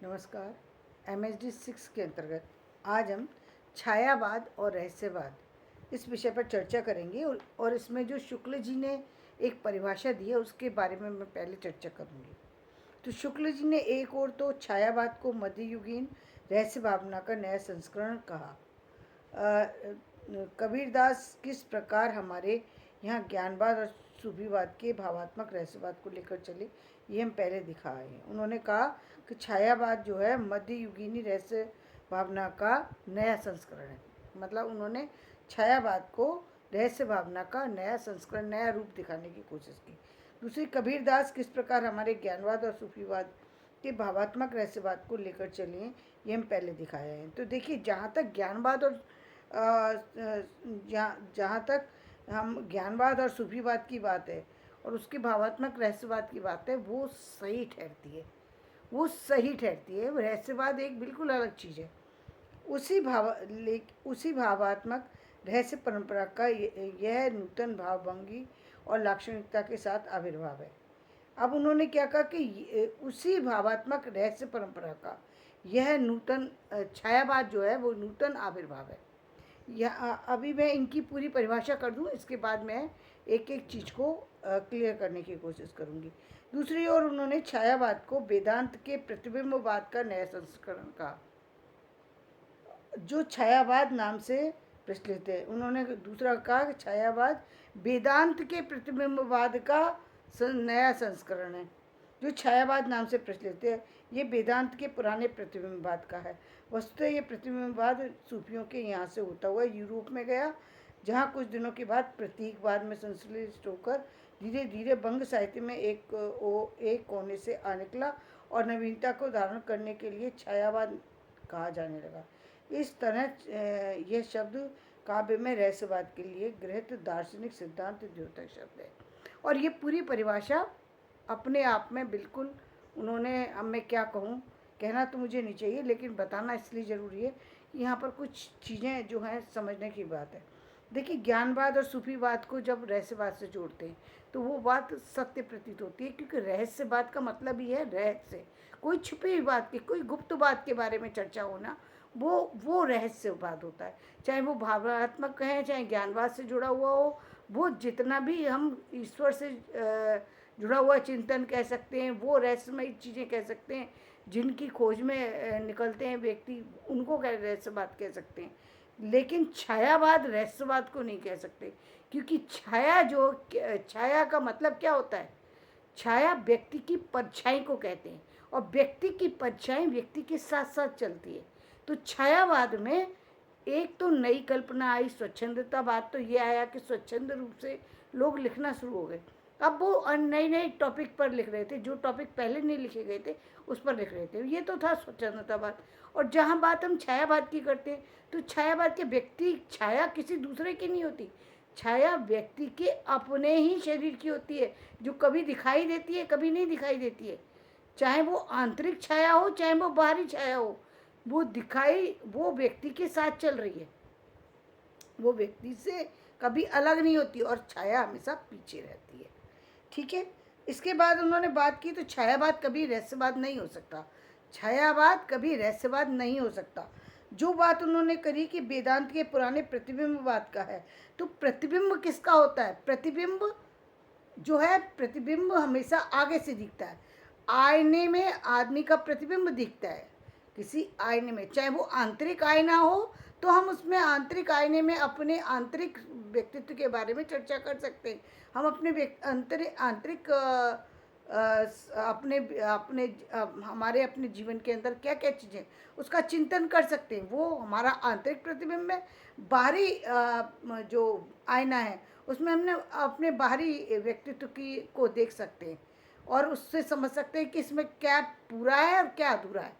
नमस्कार। MHD 6 के अंतर्गत आज हम छायावाद और रहस्यवाद इस विषय पर चर्चा करेंगे और इसमें जो शुक्ल जी ने एक परिभाषा दी है उसके बारे में मैं पहले चर्चा करूंगी। तो शुक्ल जी ने एक और तो छायावाद को मध्ययुगीन रहस्य भावना का नया संस्करण कहा। कबीरदास किस प्रकार हमारे यहाँ ज्ञानवाद और सूफीवाद के भावात्मक रहस्यवाद को लेकर चले, ये हम पहले दिखाए हैं। उन्होंने कहा कि छायावाद जो है मध्ययुगीनी रहस्य भावना का नया संस्करण है। मतलब उन्होंने छायावाद को रहस्य भावना का नया संस्करण, नया रूप दिखाने की कोशिश की। दूसरी, कबीरदास किस प्रकार हमारे ज्ञानवाद और सूफीवाद के भावात्मक रहस्यवाद को लेकर चले, ये हम पहले दिखाया है। तो देखिए, जहाँ तक ज्ञानवाद और जहाँ तक हम ज्ञानवाद और सूफीवाद की बात है और उसके भावात्मक रहस्यवाद की बात है, वो सही ठहरती है। रहस्यवाद एक बिल्कुल अलग चीज़ है। उसी भावात्मक रहस्य परंपरा का यह नूतन भावभंगी और लाक्षणिकता के साथ आविर्भाव है। अब उन्होंने क्या कहा कि उसी भावात्मक रहस्य परंपरा का यह नूतन छायावाद जो है वो नूतन आविर्भाव है। अभी मैं इनकी पूरी परिभाषा कर दूं, इसके बाद मैं एक एक चीज़ को क्लियर करने की कोशिश करूंगी। दूसरी ओर उन्होंने छायावाद को वेदांत के प्रतिबिंबवाद का नया संस्करण कहा, जो छायावाद नाम से प्रचलित है। उन्होंने दूसरा कहा कि छायावाद वेदांत के प्रतिबिंबवाद का नया संस्करण है। जो छायावाद नाम से प्रचलित है, ये वेदांत के पुराने प्रतिबिंबवाद का है। वस्तुतः ये प्रतिबिंबवाद सूफियों के यहाँ से होता हुआ यूरोप में गया, जहाँ कुछ दिनों के बाद प्रतीकवाद में संश्लिष्ट होकर धीरे धीरे बंग साहित्य में एक कोने से आ निकला और नवीनता को धारण करने के लिए छायावाद कहा जाने लगा। इस तरह यह शब्द काव्य में रहस्यवाद के लिए गृहीत दार्शनिक सिद्धांत द्योतक शब्द है। और ये पूरी परिभाषा अपने आप में बिल्कुल उन्होंने, अब मैं क्या कहूँ, कहना तो मुझे नहीं चाहिए लेकिन बताना इसलिए ज़रूरी है कि यहाँ पर कुछ चीज़ें जो हैं समझने की बात है। देखिए, ज्ञानवाद और सूफीवाद को जब रहस्यवाद से जोड़ते हैं तो वो बात सत्य प्रतीत होती है, क्योंकि रहस्यवाद का मतलब ही है रहस्य। कोई छुपी हुई बात की, कोई गुप्त बात के बारे में चर्चा होना, वो रहस्यवाद होता है। चाहे वो भावनात्मक है, चाहे ज्ञानवाद से जुड़ा हुआ हो, वो जितना भी हम ईश्वर से जुड़ा हुआ चिंतन कह सकते हैं, वो रहस्यमयी चीज़ें कह सकते हैं, जिनकी खोज में निकलते हैं व्यक्ति, उनको रहस्यवाद कह सकते हैं। लेकिन छायावाद रहस्यवाद को नहीं कह सकते, क्योंकि छाया का मतलब क्या होता है? छाया व्यक्ति की परछाई को कहते हैं, और व्यक्ति की परछाई व्यक्ति के साथ साथ चलती है। तो छायावाद में एक तो नई कल्पना आई, स्वच्छंदतावाद। तो ये आया कि स्वच्छंद रूप से लोग लिखना शुरू हो गए। अब वो नए नए टॉपिक पर लिख रहे थे, जो टॉपिक पहले नहीं लिखे गए थे उस पर लिख रहे थे। ये तो था स्वच्छंदतावाद। और जहाँ बात हम छायावाद की करते हैं, तो छायावाद के व्यक्ति, छाया किसी दूसरे की नहीं होती, छाया व्यक्ति के अपने ही शरीर की होती है, जो कभी दिखाई देती है, कभी नहीं दिखाई देती है। चाहे वो आंतरिक छाया हो, चाहे वो बाहरी छाया हो, वो व्यक्ति के साथ चल रही है, वो व्यक्ति से कभी अलग नहीं होती, और छाया हमेशा पीछे रहती है। ठीक है। इसके बाद उन्होंने बात की, तो छायावाद कभी रहस्यवाद नहीं हो सकता। छायावाद कभी रहस्यवाद नहीं हो सकता। जो बात उन्होंने करी कि वेदांत के पुराने प्रतिबिंबवाद का है, तो प्रतिबिंब किसका होता है? प्रतिबिंब जो है, प्रतिबिंब हमेशा आगे से दिखता है। आईने में आदमी का प्रतिबिंब दिखता है, किसी आईने में, चाहे वो आंतरिक आईना हो, तो हम उसमें आंतरिक आईने में अपने आंतरिक व्यक्तित्व के बारे में चर्चा कर सकते हैं। हम अपने आंतरिक हमारे अपने जीवन के अंदर क्या क्या चीज़ें, उसका चिंतन कर सकते हैं। वो हमारा आंतरिक प्रतिबिंब है। बाहरी जो आईना है, उसमें हमने अपने बाहरी व्यक्तित्व को देख सकते हैं और उससे समझ सकते हैं कि इसमें क्या पूरा है और क्या अधूरा है।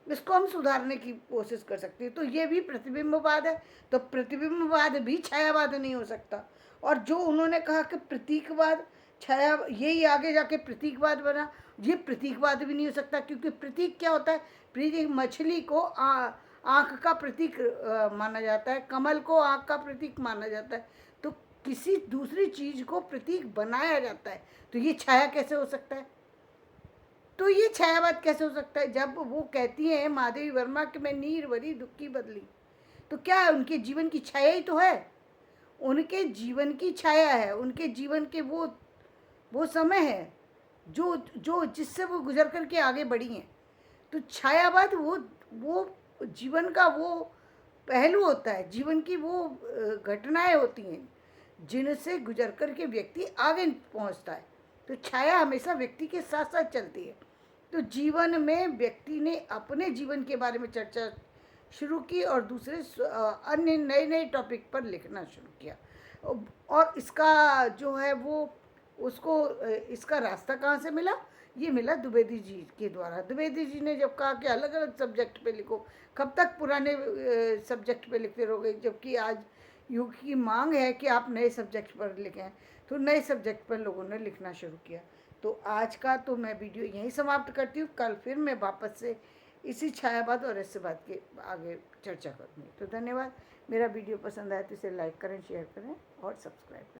इसको हम सुधारने की कोशिश कर सकते हैं। तो ये भी प्रतिबिंबवाद है। तो प्रतिबिंबवाद भी छायावाद नहीं हो सकता। और जो उन्होंने कहा कि प्रतीकवाद, छाया, यही आगे जाके प्रतीकवाद बना, ये प्रतीकवाद भी नहीं हो सकता, क्योंकि प्रतीक क्या होता है? प्रतीक, मछली को आँख का प्रतीक माना जाता है, कमल को आँख का प्रतीक माना जाता है। तो किसी दूसरी चीज़ को प्रतीक बनाया जाता है, तो ये छाया कैसे हो सकता है? तो ये छायावाद कैसे हो सकता है? जब वो कहती हैं माधवी वर्मा कि मैं नीर भरी दुख की बदली, तो क्या उनके जीवन की छाया ही तो है, उनके जीवन की छाया है, उनके जीवन के वो समय है जो जो जिससे वो गुजर करके आगे बढ़ी हैं। तो छायावाद वो जीवन का वो पहलू होता है, जीवन की वो घटनाएं होती हैं जिनसे गुजर कर के व्यक्ति आगे पहुंचता है। तो छाया हमेशा व्यक्ति के साथ साथ चलती है। तो जीवन में व्यक्ति ने अपने जीवन के बारे में चर्चा शुरू की और दूसरे अन्य नए नए टॉपिक पर लिखना शुरू किया। और इसका जो है वो उसको इसका रास्ता कहाँ से मिला? ये मिला द्विवेदी जी के द्वारा। द्विवेदी जी ने जब कहा कि अलग अलग सब्जेक्ट पे लिखो, कब तक पुराने सब्जेक्ट पे लिखते रहोगे, जबकि आज युग की मांग है कि आप नए सब्जेक्ट पर लिखें। तो नए सब्जेक्ट पर लोगों ने लिखना शुरू किया। तो आज का तो मैं वीडियो यहीं समाप्त करती हूँ। कल फिर मैं वापस से इसी छायावाद और रहस्यवाद के आगे चर्चा करूँगी। तो धन्यवाद। मेरा वीडियो पसंद आए तो इसे लाइक करें, शेयर करें और सब्सक्राइब करें।